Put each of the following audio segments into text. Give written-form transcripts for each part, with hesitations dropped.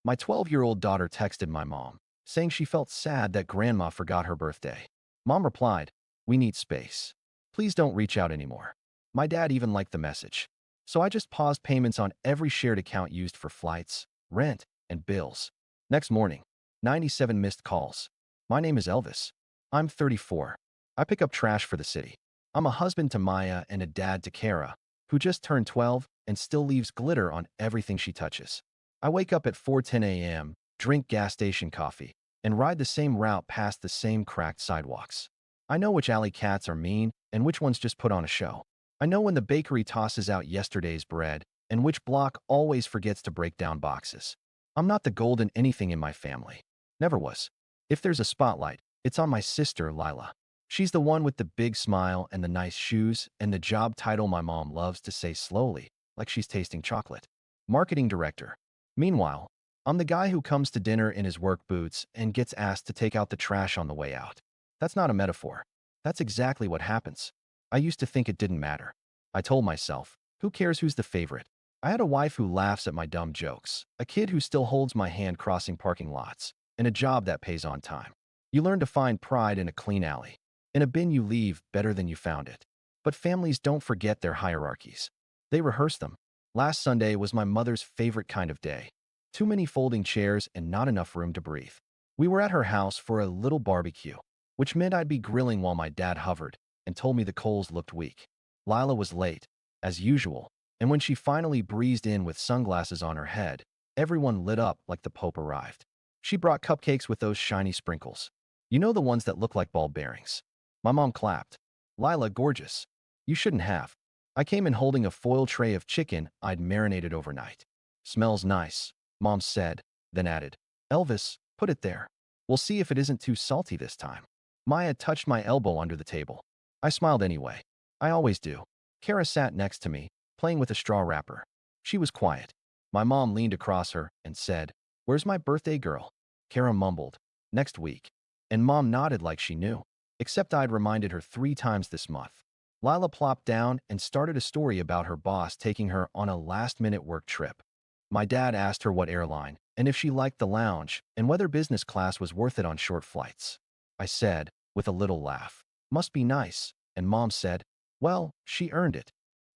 My 12-year-old daughter texted my mom, saying she felt sad that grandma forgot her birthday. Mom replied, "We need space. Please don't reach out anymore." My dad even liked the message. So I just paused payments on every shared account used for flights, rent, and bills. Next morning, 97 missed calls. My name is Elvis. I'm 34. I pick up trash for the city. I'm a husband to Maya and a dad to Kara, who just turned 12 and still leaves glitter on everything she touches. I wake up at 4:10 a.m., drink gas station coffee, and ride the same route past the same cracked sidewalks. I know which alley cats are mean and which ones just put on a show. I know when the bakery tosses out yesterday's bread and which block always forgets to break down boxes. I'm not the golden anything in my family. Never was. If there's a spotlight, it's on my sister, Lila. She's the one with the big smile and the nice shoes and the job title my mom loves to say slowly, like she's tasting chocolate. Marketing director. Meanwhile, I'm the guy who comes to dinner in his work boots and gets asked to take out the trash on the way out. That's not a metaphor. That's exactly what happens. I used to think it didn't matter. I told myself, who cares who's the favorite? I had a wife who laughs at my dumb jokes, a kid who still holds my hand crossing parking lots, and a job that pays on time. You learn to find pride in a clean alley. In a bin you leave better than you found it. But families don't forget their hierarchies. They rehearse them. Last Sunday was my mother's favorite kind of day. Too many folding chairs and not enough room to breathe. We were at her house for a little barbecue, which meant I'd be grilling while my dad hovered and told me the coals looked weak. Lila was late, as usual, and when she finally breezed in with sunglasses on her head, everyone lit up like the Pope arrived. She brought cupcakes with those shiny sprinkles. You know, the ones that look like ball bearings. My mom clapped. "Lila, gorgeous. You shouldn't have." I came in holding a foil tray of chicken I'd marinated overnight. "Smells nice," Mom said, then added, "Elvis, put it there. We'll see if it isn't too salty this time." Maya touched my elbow under the table. I smiled anyway. I always do. Kara sat next to me, playing with a straw wrapper. She was quiet. My mom leaned across her and said, "Where's my birthday girl?" Kara mumbled, "Next week." And Mom nodded like she knew, except I'd reminded her 3 times this month. Lila plopped down and started a story about her boss taking her on a last-minute work trip. My dad asked her what airline and if she liked the lounge and whether business class was worth it on short flights. I said, with a little laugh, "Must be nice." And Mom said, "Well, she earned it."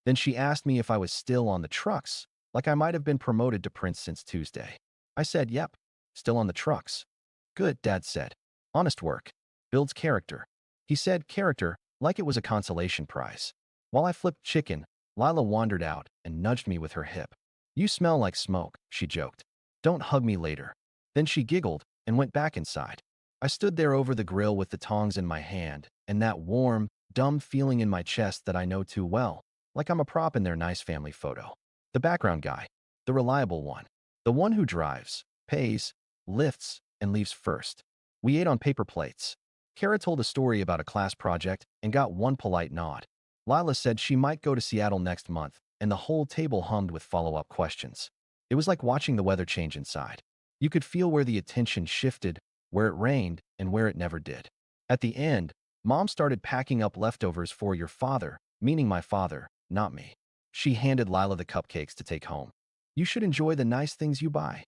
Then she asked me if I was still on the trucks, like I might have been promoted to Prince since Tuesday. I said, "Yep, still on the trucks." "Good," Dad said. "Honest work. Builds character." He said character like it was a consolation prize. While I flipped chicken, Lila wandered out and nudged me with her hip. "You smell like smoke," she joked. "Don't hug me later." Then she giggled and went back inside. I stood there over the grill with the tongs in my hand and that warm, dumb feeling in my chest that I know too well, like I'm a prop in their nice family photo. The background guy, the reliable one, the one who drives, pays, lifts, and leaves first. We ate on paper plates. Kara told a story about a class project and got one polite nod. Lila said she might go to Seattle next month, and the whole table hummed with follow-up questions. It was like watching the weather change inside. You could feel where the attention shifted, where it rained, and where it never did. At the end, Mom started packing up leftovers for your father, meaning my father, not me. She handed Lila the cupcakes to take home. "You should enjoy the nice things you buy."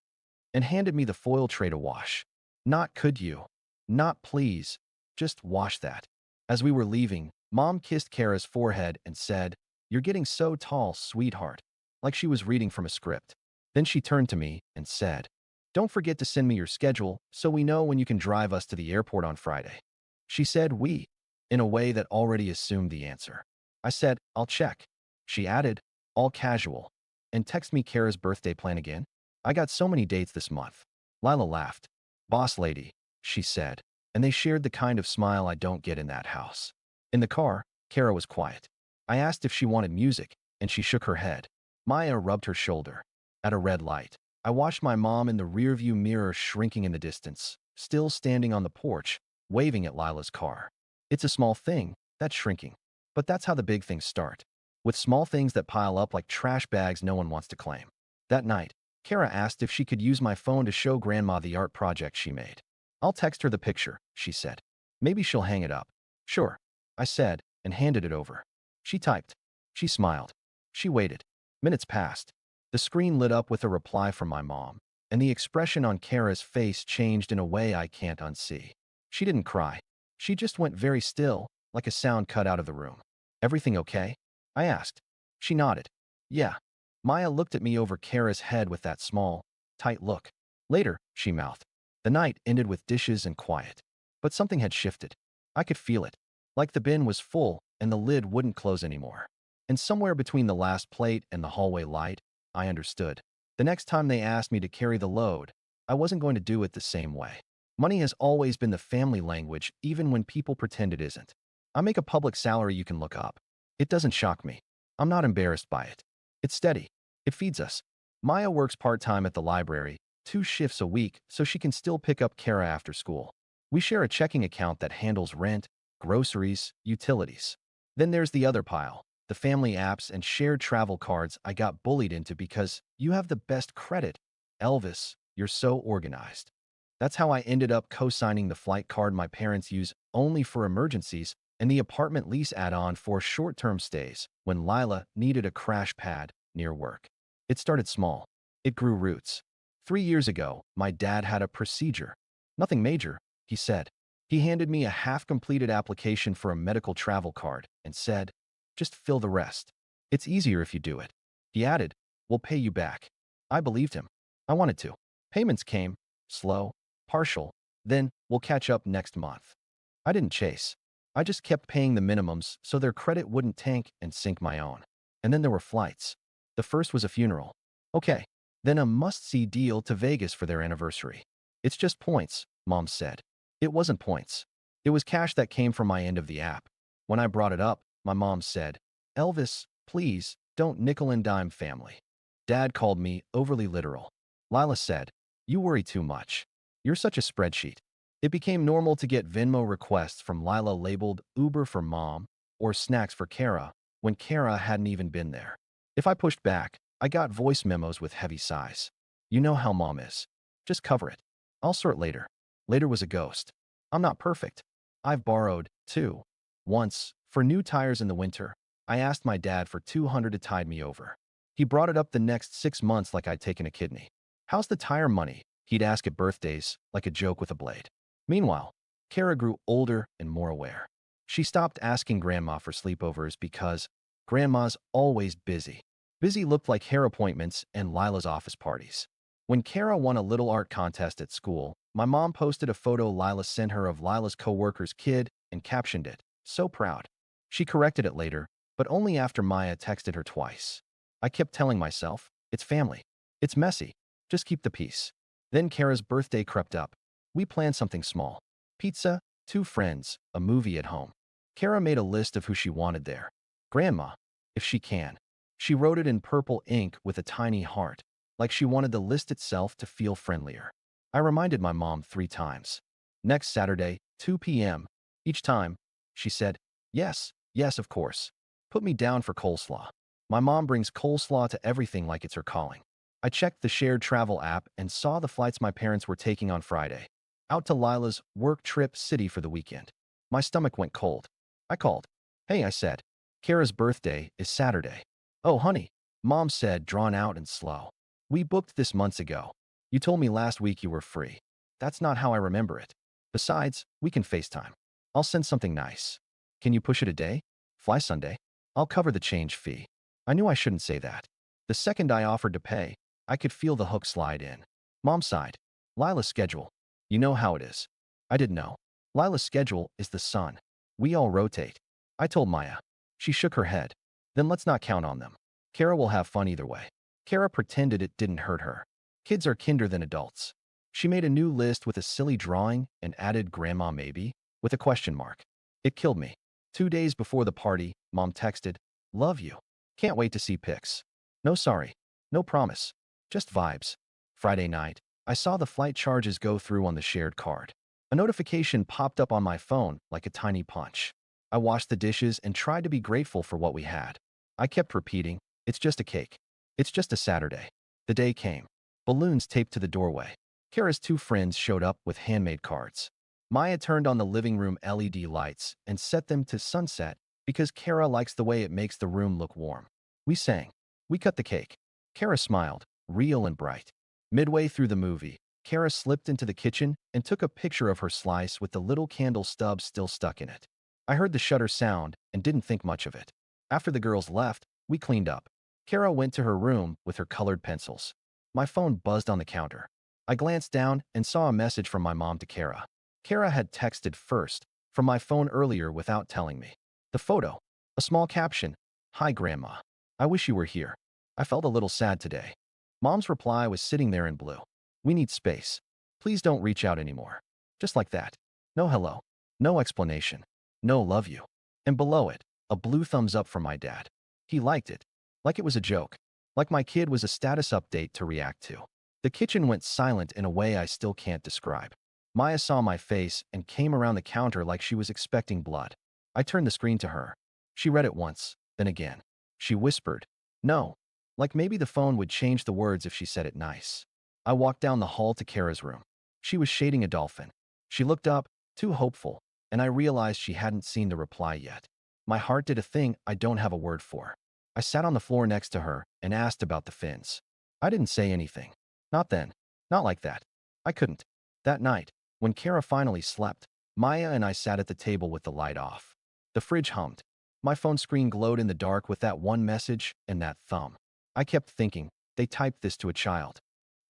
And handed me the foil tray to wash. Not could you. Not please. Just wash that. As we were leaving, Mom kissed Kara's forehead and said, "You're getting so tall, sweetheart," like she was reading from a script. Then she turned to me and said, "Don't forget to send me your schedule so we know when you can drive us to the airport on Friday." She said "we" in a way that already assumed the answer. I said, "I'll check." She added, all casual, "And text me Kara's birthday plan again. I got so many dates this month." Lila laughed. "Boss lady," she said, and they shared the kind of smile I don't get in that house. In the car, Kara was quiet. I asked if she wanted music, and she shook her head. Maya rubbed her shoulder. At a red light, I watched my mom in the rearview mirror shrinking in the distance, still standing on the porch, waving at Lila's car. It's a small thing, that shrinking. But that's how the big things start. With small things that pile up like trash bags no one wants to claim. That night, Kara asked if she could use my phone to show Grandma the art project she made. "I'll text her the picture," she said. "Maybe she'll hang it up." "Sure," I said, and handed it over. She typed. She smiled. She waited. Minutes passed. The screen lit up with a reply from my mom, and the expression on Kara's face changed in a way I can't unsee. She didn't cry. She just went very still, like a sound cut out of the room. "Everything okay?" I asked. She nodded. "Yeah." Maya looked at me over Kara's head with that small, tight look. "Later," she mouthed. The night ended with dishes and quiet. But something had shifted. I could feel it. Like the bin was full and the lid wouldn't close anymore. And somewhere between the last plate and the hallway light, I understood. The next time they asked me to carry the load, I wasn't going to do it the same way. Money has always been the family language, even when people pretend it isn't. I make a public salary you can look up. It doesn't shock me. I'm not embarrassed by it. It's steady. It feeds us. Maya works part-time at the library, 2 shifts a week, so she can still pick up Kara after school. We share a checking account that handles rent, groceries, utilities. Then there's the other pile, the family apps and shared travel cards I got bullied into because you have the best credit. Elvis, you're so organized. That's how I ended up co-signing the flight card my parents use only for emergencies and the apartment lease add-on for short-term stays when Lila needed a crash pad near work. It started small. It grew roots. 3 years ago, my dad had a procedure. Nothing major, he said. He handed me a half-completed application for a medical travel card and said, "Just fill the rest. It's easier if you do it." He added, "We'll pay you back." I believed him. I wanted to. Payments came, slow, partial, then "we'll catch up next month." I didn't chase. I just kept paying the minimums so their credit wouldn't tank and sink my own. And then there were flights. The first was a funeral. Okay. Then a must-see deal to Vegas for their anniversary. "It's just points," Mom said. It wasn't points. It was cash that came from my end of the app. When I brought it up, my mom said, "Elvis, please, don't nickel and dime family." Dad called me overly literal. Lila said, "You worry too much. You're such a spreadsheet." It became normal to get Venmo requests from Lila labeled Uber for Mom or snacks for Kara when Kara hadn't even been there. If I pushed back, I got voice memos with heavy sighs. "You know how Mom is. Just cover it. I'll sort later." Later was a ghost. I'm not perfect. I've borrowed, too. Once, for new tires in the winter, I asked my dad for 200 to tide me over. He brought it up the next 6 months like I'd taken a kidney. "How's the tire money?" he'd ask at birthdays, like a joke with a blade. Meanwhile, Kara grew older and more aware. She stopped asking Grandma for sleepovers because Grandma's always busy. Busy looked like hair appointments and Lila's office parties. When Kara won a little art contest at school, my mom posted a photo Lila sent her of Lila's co-worker's kid and captioned it, "So proud." She corrected it later, but only after Maya texted her twice. I kept telling myself, it's family. It's messy. Just keep the peace. Then Kara's birthday crept up. We planned something small. Pizza, 2 friends, a movie at home. Kara made a list of who she wanted there. Grandma, if she can. She wrote it in purple ink with a tiny heart, like she wanted the list itself to feel friendlier. I reminded my mom 3 times. "Next Saturday, 2 p.m. Each time, she said, "Yes, yes, of course. Put me down for coleslaw." My mom brings coleslaw to everything like it's her calling. I checked the shared travel app and saw the flights my parents were taking on Friday. Out to Lila's work trip city for the weekend. My stomach went cold. I called. "Hey," I said. "Kara's birthday is Saturday." "Oh, honey," Mom said, drawn out and slow. "We booked this months ago. You told me last week you were free." "That's not how I remember it. Besides, we can FaceTime. I'll send something nice." "Can you push it a day? Fly Sunday? I'll cover the change fee." I knew I shouldn't say that. The second I offered to pay, I could feel the hook slide in. Mom sighed. "Lila's schedule. You know how it is." I didn't know. Lila's schedule is the sun. We all rotate. I told Maya. She shook her head. "Then let's not count on them. Kara will have fun either way." Kara pretended it didn't hurt her. Kids are kinder than adults. She made a new list with a silly drawing and added "Grandma maybe" with a question mark. It killed me. 2 days before the party, Mom texted, "Love you. Can't wait to see pics." No sorry. No promise. Just vibes. Friday night, I saw the flight charges go through on the shared card. A notification popped up on my phone like a tiny punch. I washed the dishes and tried to be grateful for what we had. I kept repeating, "It's just a cake. It's just a Saturday." The day came. Balloons taped to the doorway. Kara's 2 friends showed up with handmade cards. Maya turned on the living room LED lights and set them to sunset because Kara likes the way it makes the room look warm. We sang. We cut the cake. Kara smiled, real and bright. Midway through the movie, Kara slipped into the kitchen and took a picture of her slice with the little candle stub still stuck in it. I heard the shutter sound and didn't think much of it. After the girls left, we cleaned up. Kara went to her room with her colored pencils. My phone buzzed on the counter. I glanced down and saw a message from my mom to Kara. Kara had texted first from my phone earlier without telling me. The photo, a small caption, "Hi, Grandma. I wish you were here. I felt a little sad today." Mom's reply was sitting there in blue. "We need space. Please don't reach out anymore." Just like that. No hello. No explanation. No love you. And below it, a blue thumbs up from my dad. He liked it. Like it was a joke. Like my kid was a status update to react to. The kitchen went silent in a way I still can't describe. Maya saw my face and came around the counter like she was expecting blood. I turned the screen to her. She read it once, then again. She whispered, "No." Like maybe the phone would change the words if she said it nice. I walked down the hall to Kara's room. She was shading a dolphin. She looked up, too hopeful, and I realized she hadn't seen the reply yet. My heart did a thing I don't have a word for. I sat on the floor next to her and asked about the fins. I didn't say anything. Not then. Not like that. I couldn't. That night, when Kara finally slept, Maya and I sat at the table with the light off. The fridge hummed. My phone screen glowed in the dark with that one message and that thumb. I kept thinking, they typed this to a child.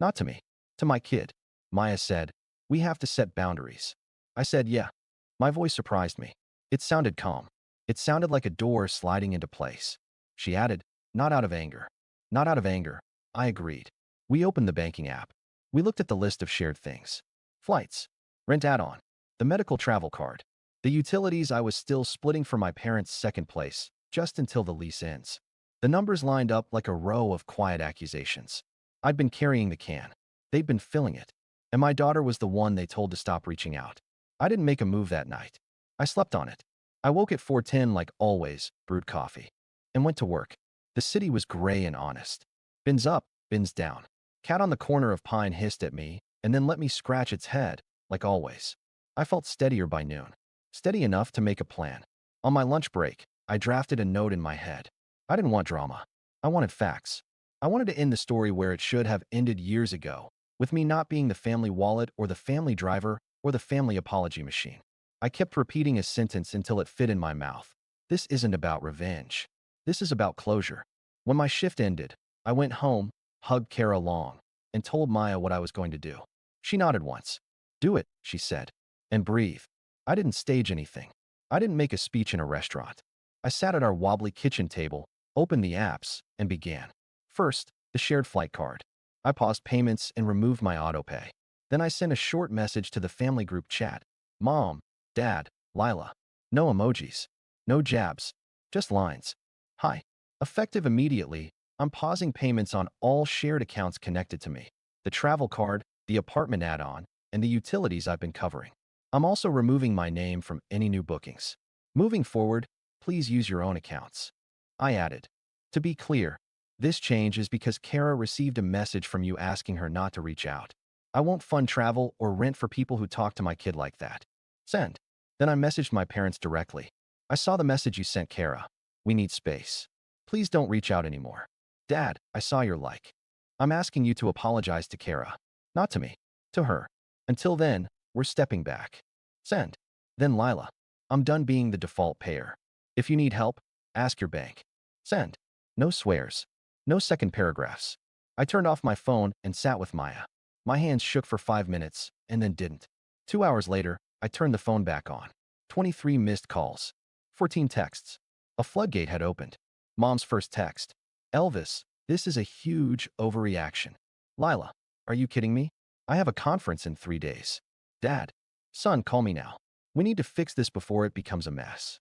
Not to me. To my kid. Maya said, "We have to set boundaries." I said, "Yeah." My voice surprised me. It sounded calm. It sounded like a door sliding into place. She added, "Not out of anger." Not out of anger. I agreed. We opened the banking app. We looked at the list of shared things. Flights. Rent add-on. The medical travel card. The utilities I was still splitting for my parents' second place, just until the lease ends. The numbers lined up like a row of quiet accusations. I'd been carrying the can. They'd been filling it. And my daughter was the one they told to stop reaching out. I didn't make a move that night. I slept on it. I woke at 4:10 like always, brewed coffee, and went to work. The city was gray and honest. Bins up, bins down. Cat on the corner of Pine hissed at me and then let me scratch its head, like always. I felt steadier by noon. Steady enough to make a plan. On my lunch break, I drafted a note in my head. I didn't want drama. I wanted facts. I wanted to end the story where it should have ended years ago, with me not being the family wallet or the family driver or the family apology machine. I kept repeating a sentence until it fit in my mouth. This isn't about revenge. This is about closure. When my shift ended, I went home, hugged Kara long, and told Maya what I was going to do. She nodded once. "Do it," she said. "And breathe." I didn't stage anything. I didn't make a speech in a restaurant. I sat at our wobbly kitchen table, opened the apps, and began. First, the shared flight card. I paused payments and removed my autopay. Then I sent a short message to the family group chat. "Mom, Dad, Lila." No emojis. No jabs. Just lines. "Hi." Effective immediately, I'm pausing payments on all shared accounts connected to me. The travel card, the apartment add-on, and the utilities I've been covering. I'm also removing my name from any new bookings. Moving forward, please use your own accounts. I added. To be clear, this change is because Kara received a message from you asking her not to reach out. I won't fund travel or rent for people who talk to my kid like that. Send. Then I messaged my parents directly. I saw the message you sent Kara. We need space. Please don't reach out anymore. Dad, I saw your like. I'm asking you to apologize to Kara. Not to me. To her. Until then, we're stepping back. Send. Then Lila. I'm done being the default payer. If you need help, ask your bank. Send. No swears. No second paragraphs. I turned off my phone and sat with Maya. My hands shook for 5 minutes and then didn't. 2 hours later, I turned the phone back on. 23 missed calls. 14 texts. A floodgate had opened. Mom's first text. "Elvis, this is a huge overreaction." Lila, are you kidding me? I have a conference in 3 days. Dad, son, call me now. We need to fix this before it becomes a mess.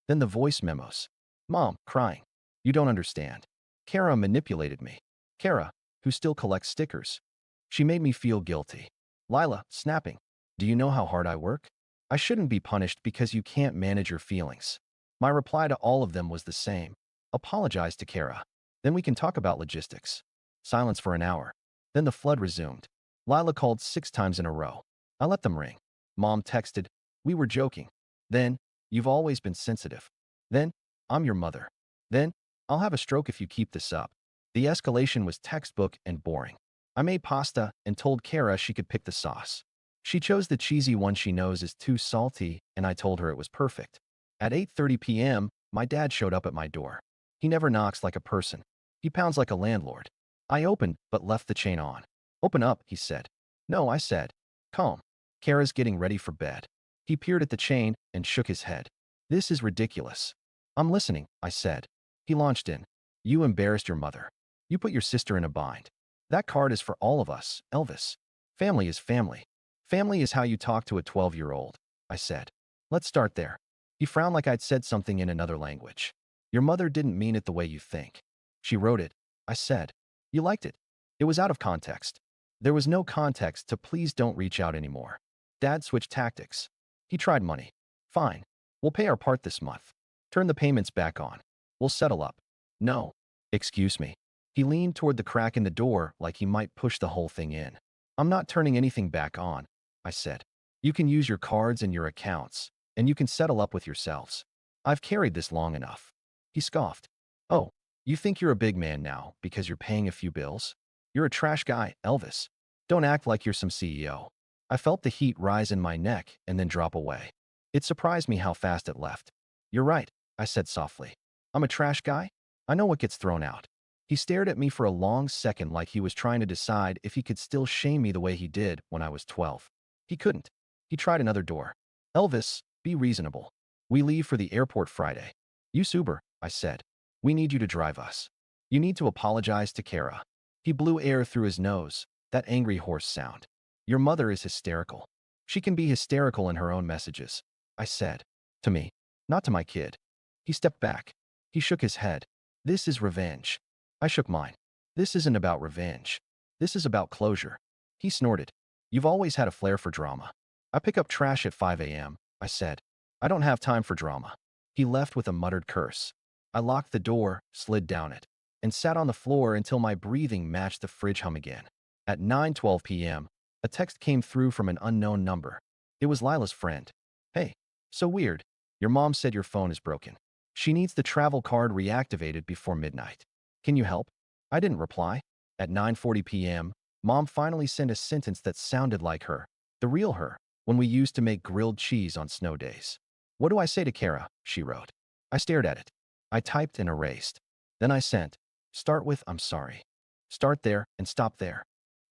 Then the voice memos. Mom, crying. You don't understand. Kara manipulated me. Kara, who still collects stickers. She made me feel guilty. Lila, snapping. Do you know how hard I work? I shouldn't be punished because you can't manage your feelings. My reply to all of them was the same. Apologize to Kara. Then we can talk about logistics. Silence for an hour. Then the flood resumed. Lila called 6 times in a row. I let them ring. Mom texted, "We were joking." Then, "You've always been sensitive." Then, "I'm your mother." Then, "I'll have a stroke if you keep this up." The escalation was textbook and boring. I made pasta and told Kara she could pick the sauce. She chose the cheesy one she knows is too salty, and I told her it was perfect. At 8:30 p.m., my dad showed up at my door. He never knocks like a person. He pounds like a landlord. I opened, but left the chain on. "Open up," he said. "No," I said. "Calm. Kara's getting ready for bed." He peered at the chain and shook his head. "This is ridiculous." "I'm listening," I said. He launched in. "You embarrassed your mother. You put your sister in a bind. That card is for all of us, Elvis. Family is family. Family is how you talk to a 12-year-old, I said. "Let's start there." He frowned like I'd said something in another language. "Your mother didn't mean it the way you think. She wrote it," I said. "You liked it. It was out of context." There was no context to "please don't reach out anymore." Dad switched tactics. He tried money. "Fine. We'll pay our part this month. Turn the payments back on. We'll settle up." "No." "Excuse me." He leaned toward the crack in the door like he might push the whole thing in. "I'm not turning anything back on," I said. "You can use your cards and your accounts, and you can settle up with yourselves. I've carried this long enough." He scoffed. "Oh, you think you're a big man now because you're paying a few bills? You're a trash guy, Elvis. Don't act like you're some CEO." I felt the heat rise in my neck and then drop away. It surprised me how fast it left. "You're right," I said softly. "I'm a trash guy. I know what gets thrown out." He stared at me for a long second like he was trying to decide if he could still shame me the way he did when I was 12. He couldn't. He tried another door. "Elvis, be reasonable. We leave for the airport Friday. Use Uber," I said. "We need you to drive us. You need to apologize to Kara." He blew air through his nose, that angry hoarse sound. "Your mother is hysterical. She can be hysterical in her own messages," I said. "To me, not to my kid." He stepped back. He shook his head. "This is revenge." I shook mine. "This isn't about revenge. This is about closure." He snorted. "You've always had a flair for drama." "I pick up trash at 5 a.m., I said. "I don't have time for drama." He left with a muttered curse. I locked the door, slid down it, and sat on the floor until my breathing matched the fridge hum again. At 9:12 p.m., a text came through from an unknown number. It was Lila's friend. "Hey, so weird. Your mom said your phone is broken. She needs the travel card reactivated before midnight. Can you help?" I didn't reply. At 9:40 p.m., Mom finally sent a sentence that sounded like her, the real her, when we used to make grilled cheese on snow days. "What do I say to Kara?" she wrote. I stared at it. I typed and erased. Then I sent, "Start with 'I'm sorry.' Start there and stop there."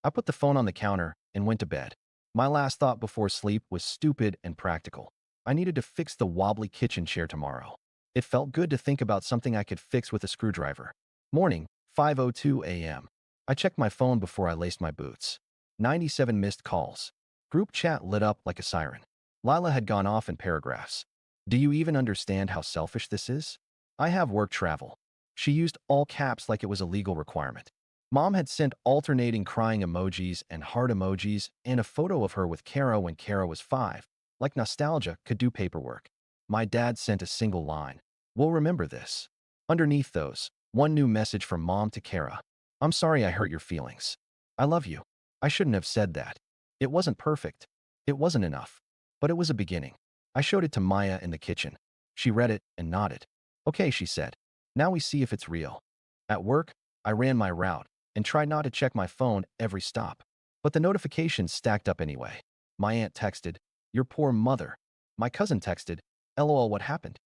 I put the phone on the counter and went to bed. My last thought before sleep was stupid and practical. I needed to fix the wobbly kitchen chair tomorrow. It felt good to think about something I could fix with a screwdriver. Morning, 5:02 a.m. I checked my phone before I laced my boots. 97 missed calls. Group chat lit up like a siren. Lila had gone off in paragraphs. "Do you even understand how selfish this is? I have work travel." She used all caps like it was a legal requirement. Mom had sent alternating crying emojis and heart emojis and a photo of her with Kara when Kara was 5, like nostalgia could do paperwork. My dad sent a single line. "We'll remember this." Underneath those, one new message from Mom to Kara. "I'm sorry I hurt your feelings. I love you. I shouldn't have said that. It wasn't perfect. It wasn't enough. But it was a beginning." I showed it to Maya in the kitchen. She read it and nodded. "Okay," she said. "Now we see if it's real." At work, I ran my route and tried not to check my phone every stop. But the notifications stacked up anyway. My aunt texted, "Your poor mother." My cousin texted, "LOL, what happened?"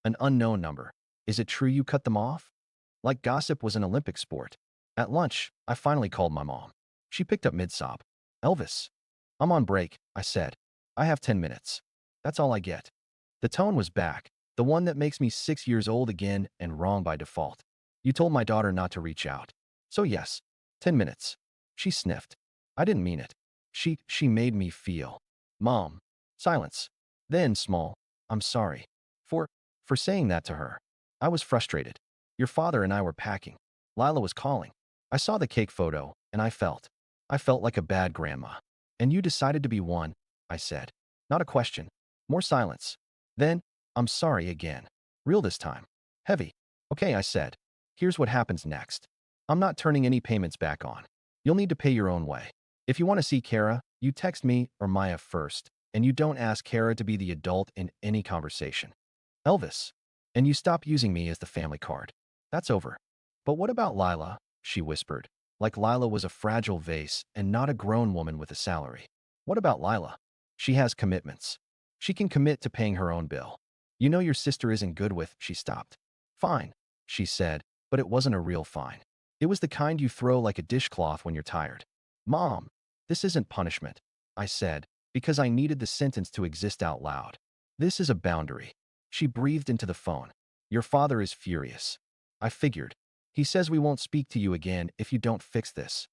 An unknown number. "Is it true you cut them off?" Like gossip was an Olympic sport. At lunch, I finally called my mom. She picked up mid-sob. "Elvis." "I'm on break," I said. "I have 10 minutes. That's all I get." The tone was back, the one that makes me 6 years old again and wrong by default. "You told my daughter not to reach out. So yes, 10 minutes. She sniffed. "I didn't mean it. She made me feel." "Mom." Silence. Then small, "I'm sorry. For, for saying that to her." I was frustrated. "Your father and I were packing. Lila was calling. I saw the cake photo, and I felt like a bad grandma. And you decided to be one," I said. Not a question. More silence. Then, "I'm sorry again. Real this time. Heavy." "Okay," I said. "Here's what happens next. I'm not turning any payments back on. You'll need to pay your own way. If you want to see Kara, you text me or Maya first, and you don't ask Kara to be the adult in any conversation. Elvis. And you stop using me as the family card. That's over." "But what about Lila?" she whispered. like Lila was a fragile vase and not a grown woman with a salary. What about Lila? She has commitments. She can commit to paying her own bill. You know your sister isn't good with, she stopped. Fine, she said, but it wasn't a real fine. It was the kind you throw like a dishcloth when you're tired. Mom, this isn't punishment, I said, because I needed the sentence to exist out loud. This is a boundary. She breathed into the phone. Your father is furious. I figured. He says we won't speak to you again if you don't fix this.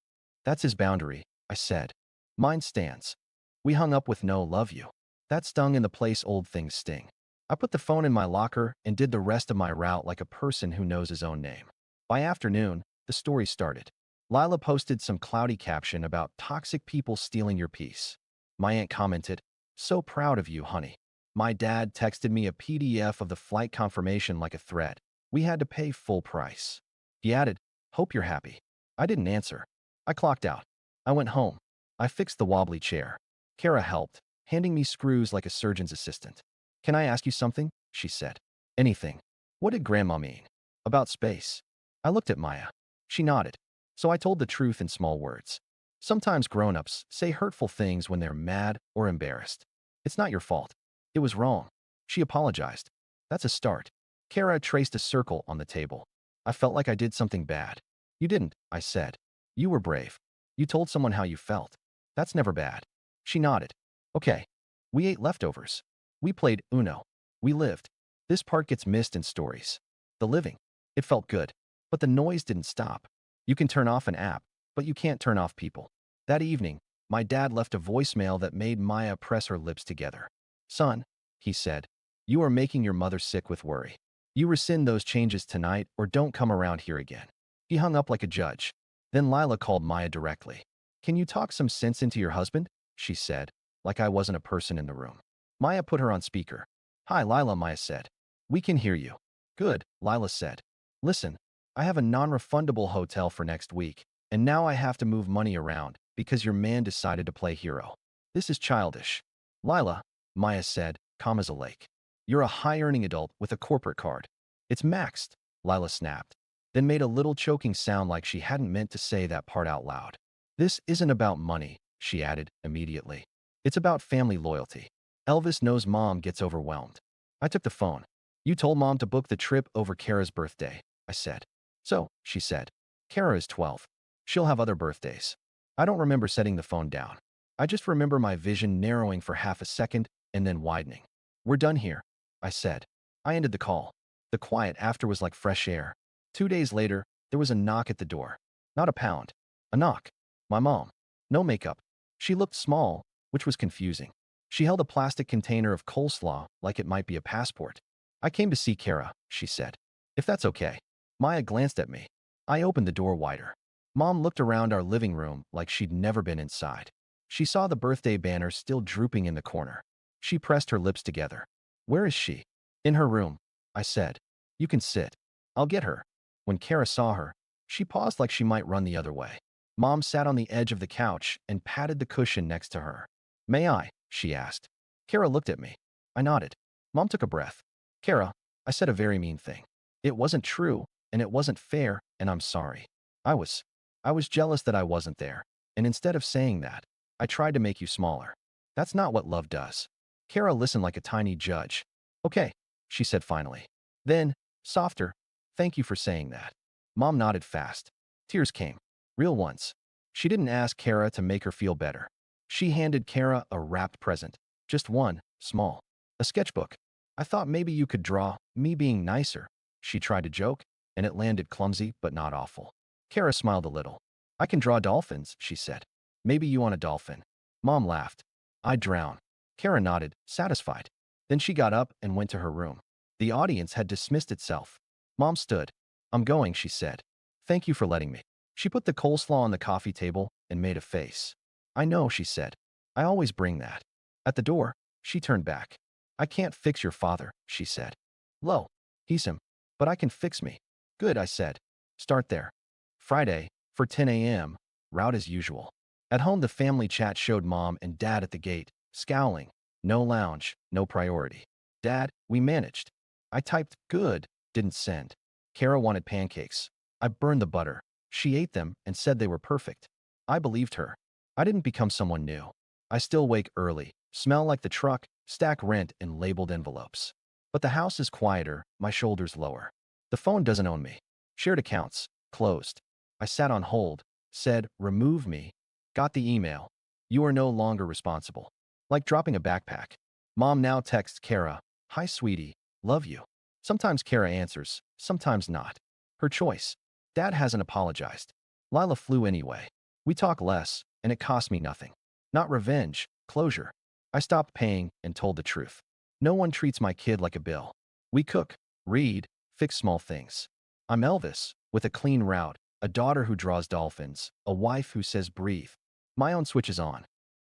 That's his boundary, I said. Mine stands. We hung up with no love you. That stung in the place old things sting. I put the phone in my locker and did the rest of my route like a person who knows his own name. By afternoon, the story started. Lila posted some cloudy caption about toxic people stealing your peace. My aunt commented, "So proud of you, honey." My dad texted me a PDF of the flight confirmation like a threat. We had to pay full price. He added, "Hope you're happy." I didn't answer. I clocked out. I went home. I fixed the wobbly chair. Kara helped, handing me screws like a surgeon's assistant. "Can I ask you something?" she said. "Anything." What did Grandma mean? About space. I looked at Maya. She nodded. So I told the truth in small words. Sometimes grown-ups say hurtful things when they're mad or embarrassed. It's not your fault. It was wrong. She apologized. That's a start. Kara traced a circle on the table. I felt like I did something bad. You didn't, I said. You were brave. You told someone how you felt. That's never bad. She nodded. Okay. We ate leftovers. We played Uno. We lived. This part gets missed in stories. The living. It felt good. But the noise didn't stop. You can turn off an app, but you can't turn off people. That evening, my dad left a voicemail that made Maya press her lips together. Son, he said, you are making your mother sick with worry. You rescind those changes tonight or don't come around here again. He hung up like a judge. Then Lila called Maya directly. Can you talk some sense into your husband? She said, like I wasn't a person in the room. Maya put her on speaker. Hi, Lila, Maya said. We can hear you. Good, Lila said. Listen, I have a non-refundable hotel for next week, and now I have to move money around because your man decided to play hero. This is childish. Lila, Maya said, calm as a lake. You're a high-earning adult with a corporate card. It's maxed, Lila snapped, then made a little choking sound like she hadn't meant to say that part out loud. This isn't about money, she added immediately. It's about family loyalty. Elvis knows Mom gets overwhelmed. I took the phone. You told Mom to book the trip over Kara's birthday, I said. So, she said. Kara is 12. She'll have other birthdays. I don't remember setting the phone down. I just remember my vision narrowing for half a second and then widening. We're done here, I said. I ended the call. The quiet after was like fresh air. 2 days later, there was a knock at the door. Not a pound. A knock. My mom. No makeup. She looked small, which was confusing. She held a plastic container of coleslaw like it might be a passport. I came to see Kara, she said. If that's okay. Maya glanced at me. I opened the door wider. Mom looked around our living room like she'd never been inside. She saw the birthday banner still drooping in the corner. She pressed her lips together. Where is she? In her room, I said. You can sit. I'll get her. When Kara saw her, she paused like she might run the other way. Mom sat on the edge of the couch and patted the cushion next to her. May I? She asked. Kara looked at me. I nodded. Mom took a breath. Kara, I said a very mean thing. It wasn't true, and it wasn't fair, and I'm sorry. I was jealous that I wasn't there, and instead of saying that, I tried to make you smaller. That's not what love does. Kara listened like a tiny judge. Okay, she said finally. Then, softer, thank you for saying that. Mom nodded fast. Tears came. Real ones. She didn't ask Kara to make her feel better. She handed Kara a wrapped present. Just one, small. A sketchbook. I thought maybe you could draw, me being nicer. She tried to joke, and it landed clumsy but not awful. Kara smiled a little. I can draw dolphins, she said. Maybe you want a dolphin. Mom laughed. I'd drown. Kara nodded, satisfied. Then she got up and went to her room. The audience had dismissed itself. Mom stood. I'm going, she said. Thank you for letting me. She put the coleslaw on the coffee table and made a face. I know, she said. I always bring that. At the door, she turned back. I can't fix your father, she said. Lo, he's him. But I can fix me. Good, I said. Start there. Friday, for 10 a.m., route as usual. At home, the family chat showed Mom and Dad at the gate, scowling. No lounge, no priority. Dad, we managed. I typed good, didn't send. Kara wanted pancakes. I burned the butter. She ate them and said they were perfect. I believed her. I didn't become someone new. I still wake early, smell like the truck, stack rent in labeled envelopes. But the house is quieter, my shoulders lower. The phone doesn't own me. Shared accounts, closed. I sat on hold, said, remove me. Got the email. You are no longer responsible. Like dropping a backpack. Mom now texts Kara, hi sweetie, love you. Sometimes Kara answers, sometimes not. Her choice. Dad hasn't apologized. Lila flew anyway. We talk less, and it cost me nothing. Not revenge, closure. I stopped paying and told the truth. No one treats my kid like a bill. We cook, read, fix small things. I'm Elvis, with a clean route, a daughter who draws dolphins, a wife who says breathe. My own switch is on.